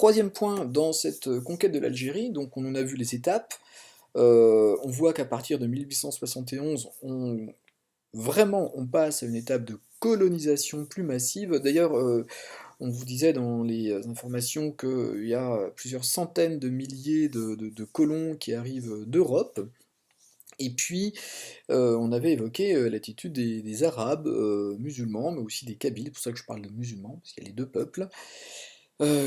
troisième point dans cette conquête de l'Algérie, donc on en a vu les étapes. On voit qu'à partir de 1871, vraiment on passe à une étape de colonisation plus massive. D'ailleurs, on vous disait dans les informations qu'il y a plusieurs centaines de milliers de colons qui arrivent d'Europe. Et puis, on avait évoqué l'attitude des Arabes musulmans, mais aussi des Kabyles, c'est pour ça que je parle de musulmans, parce qu'il y a les deux peuples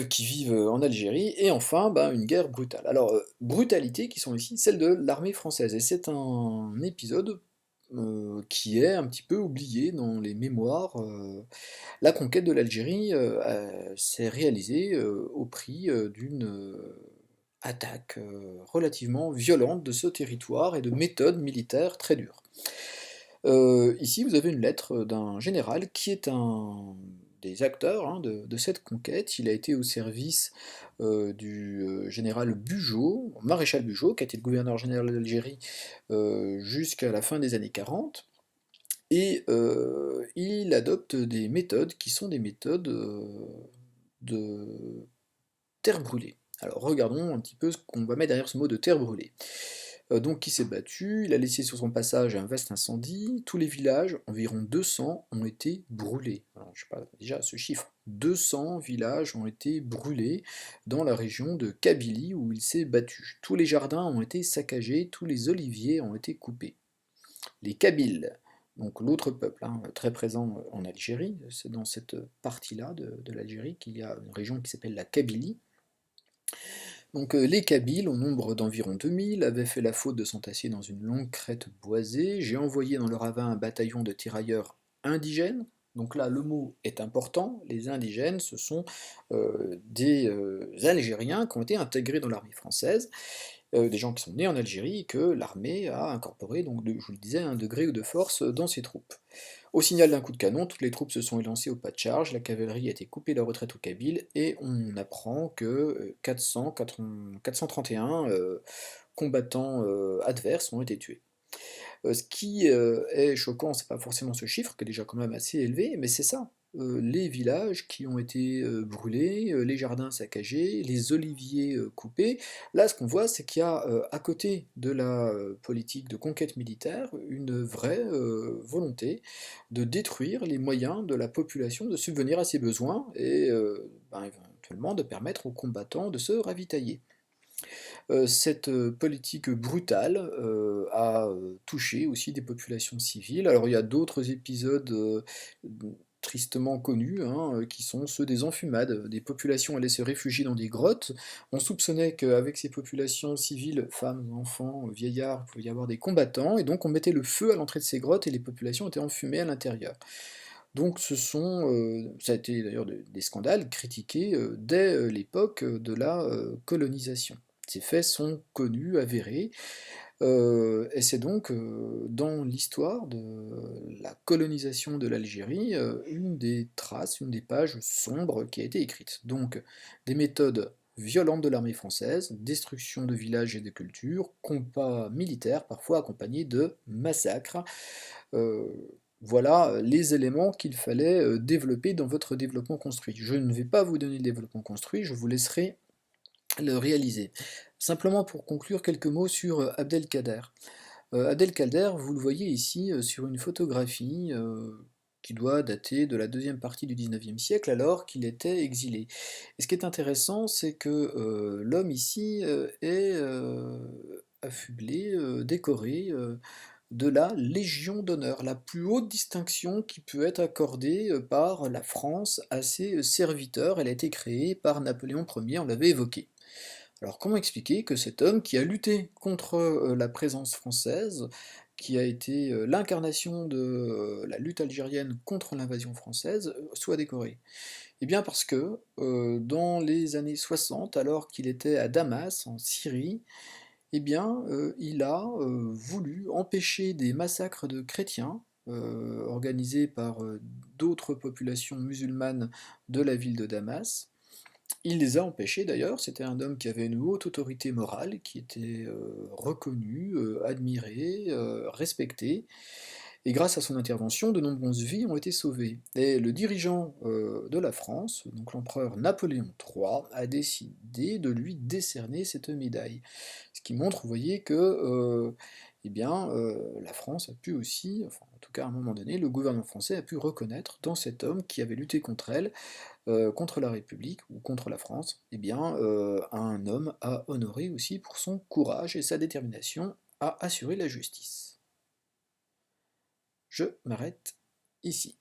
qui vivent en Algérie, et enfin bah, une guerre brutale. Alors, brutalité qui sont ici celles de l'armée française, et c'est un épisode qui est un petit peu oublié dans les mémoires. La conquête de l'Algérie s'est réalisée au prix d'une attaque relativement violente de ce territoire et de méthodes militaires très dures. Ici, vous avez une lettre d'un général qui est un des acteurs hein, de cette conquête. Il a été au service du général Bugeaud, maréchal Bugeaud, qui a été le gouverneur général d'Algérie jusqu'à la fin des années 40. Et il adopte des méthodes qui sont des méthodes de terre brûlée. Alors regardons un petit peu ce qu'on va mettre derrière ce mot de terre brûlée. Donc il s'est battu, il a laissé sur son passage un vaste incendie, tous les villages, environ 200, ont été brûlés. Alors, je sais pas, déjà ce chiffre, 200 villages ont été brûlés dans la région de Kabylie où il s'est battu. Tous les jardins ont été saccagés, tous les oliviers ont été coupés. Les Kabyles, donc l'autre peuple hein, très présent en Algérie, c'est dans cette partie-là de l'Algérie qu'il y a une région qui s'appelle la Kabylie. Donc les Kabyles, au nombre d'environ 2000, avaient fait la faute de s'entasser dans une longue crête boisée. J'ai envoyé dans le ravin un bataillon de tirailleurs indigènes. Donc là, le mot est important. Les indigènes, ce sont des Algériens qui ont été intégrés dans l'armée française, des gens qui sont nés en Algérie et que l'armée a incorporé, donc je vous le disais, un degré de force dans ses troupes. Au signal d'un coup de canon, toutes les troupes se sont élancées au pas de charge, la cavalerie a été coupée de la retraite aux Kabyles, et on apprend que 431 combattants adverses ont été tués. Ce qui est choquant, c'est pas forcément ce chiffre, qui est déjà quand même assez élevé, mais c'est ça. Les villages qui ont été brûlés, les jardins saccagés, les oliviers coupés. Là, ce qu'on voit, c'est qu'il y a, à côté de la politique de conquête militaire, une vraie volonté de détruire les moyens de la population de subvenir à ses besoins et ben, éventuellement de permettre aux combattants de se ravitailler. Cette politique brutale a touché aussi des populations civiles. Alors il y a d'autres épisodes tristement connus, hein, qui sont ceux des enfumades. Des populations allaient se réfugier dans des grottes. On soupçonnait qu'avec ces populations civiles, femmes, enfants, vieillards, il pouvait y avoir des combattants, et donc on mettait le feu à l'entrée de ces grottes et les populations étaient enfumées à l'intérieur. Donc ça a été d'ailleurs des scandales critiqués dès l'époque de la colonisation. Ces faits sont connus, avérés, et c'est donc dans l'histoire de la colonisation de l'Algérie une des traces, une des pages sombres qui a été écrite. Donc des méthodes violentes de l'armée française, destruction de villages et de cultures, combats militaires parfois accompagnés de massacres. Euh, voilà les éléments qu'il fallait développer dans votre développement construit. Je ne vais pas vous donner le développement construit, je vous laisserai le réaliser. Simplement pour conclure, quelques mots sur Abdelkader. Abdelkader, vous le voyez ici sur une photographie qui doit dater de la deuxième partie du XIXe siècle, alors qu'il était exilé. Et ce qui est intéressant, c'est que l'homme ici est affublé, décoré de la Légion d'honneur, la plus haute distinction qui peut être accordée par la France à ses serviteurs. Elle a été créée par Napoléon Ier, on l'avait évoqué. Alors comment expliquer que cet homme qui a lutté contre la présence française, qui a été l'incarnation de la lutte algérienne contre l'invasion française, soit décoré? Eh bien parce que dans les années 60, alors qu'il était à Damas, en Syrie, eh bien il a voulu empêcher des massacres de chrétiens organisés par d'autres populations musulmanes de la ville de Damas. Il les a empêchés d'ailleurs, c'était un homme qui avait une haute autorité morale, qui était reconnu, admiré, respecté, Et grâce à son intervention, de nombreuses vies ont été sauvées. Et le dirigeant de la France, donc l'empereur Napoléon III, a décidé de lui décerner cette médaille. Ce qui montre, vous voyez, que eh bien, la France a pu aussi, enfin en tout cas à un moment donné, le gouvernement français a pu reconnaître dans cet homme qui avait lutté contre elle, contre la République ou contre la France, eh bien, un homme à honorer aussi pour son courage et sa détermination à assurer la justice. Je m'arrête ici.